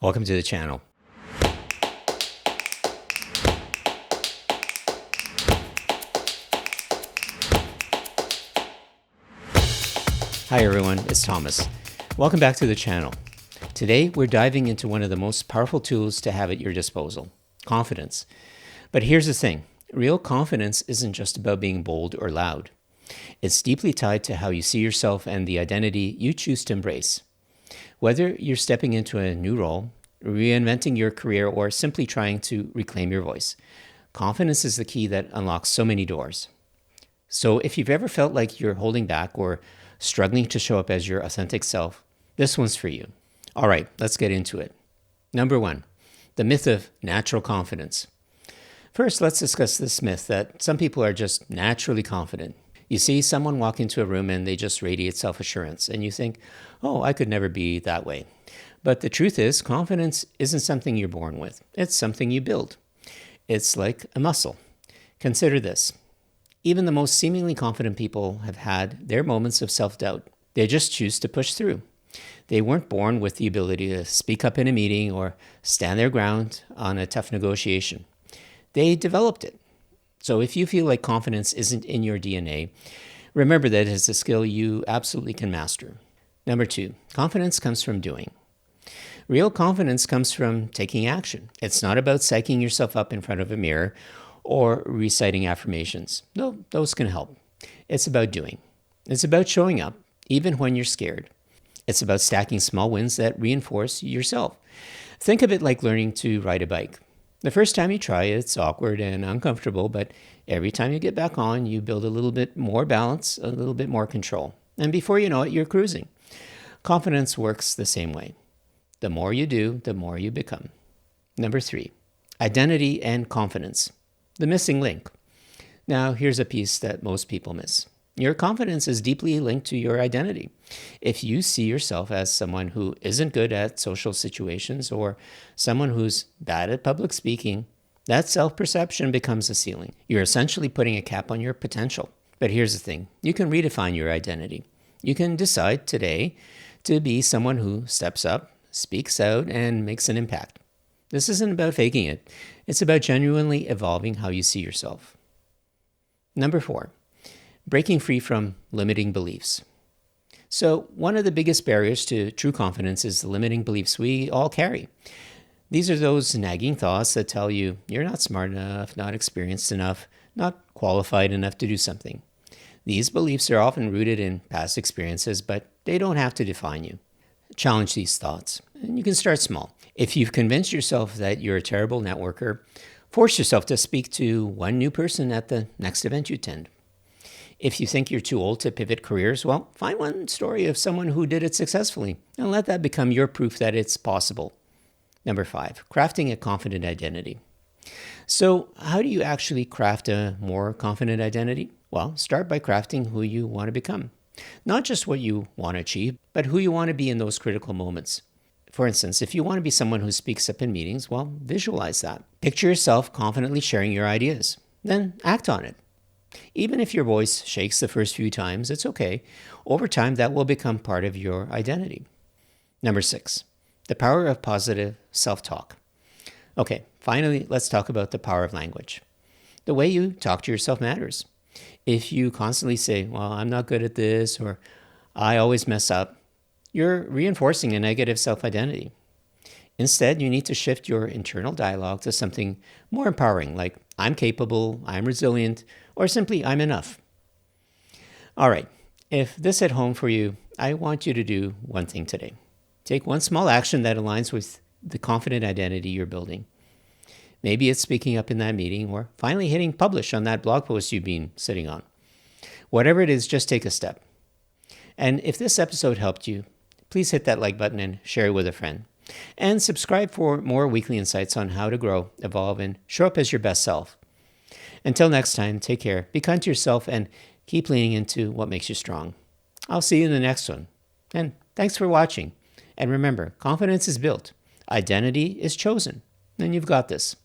Welcome to the channel. Hi everyone, it's Thomas. Welcome back to the channel. Today we're diving into one of the most powerful tools to have at your disposal, confidence. But here's the thing, real confidence isn't just about being bold or loud. It's deeply tied to how you see yourself and the identity you choose to embrace. Whether you're stepping into a new role, reinventing your career, or simply trying to reclaim your voice, confidence is the key that unlocks so many doors. So if you've ever felt like you're holding back or struggling to show up as your authentic self, this one's for you. All right, let's get into it. Number 1, the myth of natural confidence. First, let's discuss this myth that some people are just naturally confident. You see someone walk into a room and they just radiate self-assurance, and you think, oh, I could never be that way. But the truth is, confidence isn't something you're born with. It's something you build. It's like a muscle. Consider this. Even the most seemingly confident people have had their moments of self-doubt. They just choose to push through. They weren't born with the ability to speak up in a meeting or stand their ground on a tough negotiation. They developed it. So if you feel like confidence isn't in your DNA, remember that it's a skill you absolutely can master. Number 2, confidence comes from doing. Real confidence comes from taking action. It's not about psyching yourself up in front of a mirror or reciting affirmations. No, those can help. It's about doing. It's about showing up, even when you're scared. It's about stacking small wins that reinforce yourself. Think of it like learning to ride a bike. The first time you try, it's awkward and uncomfortable, but every time you get back on, you build a little bit more balance, a little bit more control. And before you know it, you're cruising. Confidence works the same way. The more you do, the more you become. Number 3, identity and confidence. The missing link. Now, here's a piece that most people miss. Your confidence is deeply linked to your identity. If you see yourself as someone who isn't good at social situations or someone who's bad at public speaking, that self-perception becomes a ceiling. You're essentially putting a cap on your potential. But here's the thing, you can redefine your identity. You can decide today to be someone who steps up, speaks out, and makes an impact. This isn't about faking it. It's about genuinely evolving how you see yourself. Number 4, breaking free from limiting beliefs. So one of the biggest barriers to true confidence is the limiting beliefs we all carry. These are those nagging thoughts that tell you you're not smart enough, not experienced enough, not qualified enough to do something. These beliefs are often rooted in past experiences, but they don't have to define you. Challenge these thoughts, and you can start small. If you've convinced yourself that you're a terrible networker, force yourself to speak to one new person at the next event you attend. If you think you're too old to pivot careers, well, find one story of someone who did it successfully and let that become your proof that it's possible. Number 5, crafting a confident identity. So how do you actually craft a more confident identity? Well, start by crafting who you want to become. Not just what you want to achieve, but who you want to be in those critical moments. For instance, if you want to be someone who speaks up in meetings, well, visualize that. Picture yourself confidently sharing your ideas. Then act on it. Even if your voice shakes the first few times, it's okay. Over time, that will become part of your identity. Number 6, the power of positive self-talk. Okay, finally, let's talk about the power of language. The way you talk to yourself matters. If you constantly say, well, I'm not good at this, or I always mess up, you're reinforcing a negative self-identity. Instead, you need to shift your internal dialogue to something more empowering, like I'm capable, I'm resilient, or simply I'm enough. All right, if this hit home for you, I want you to do one thing today. Take one small action that aligns with the confident identity you're building. Maybe it's speaking up in that meeting or finally hitting publish on that blog post you've been sitting on. Whatever it is, just take a step. And if this episode helped you, please hit that like button and share it with a friend. And subscribe for more weekly insights on how to grow, evolve, and show up as your best self. Until next time, take care, be kind to yourself, and keep leaning into what makes you strong. I'll see you in the next one. And thanks for watching. And remember, confidence is built, identity is chosen, and you've got this.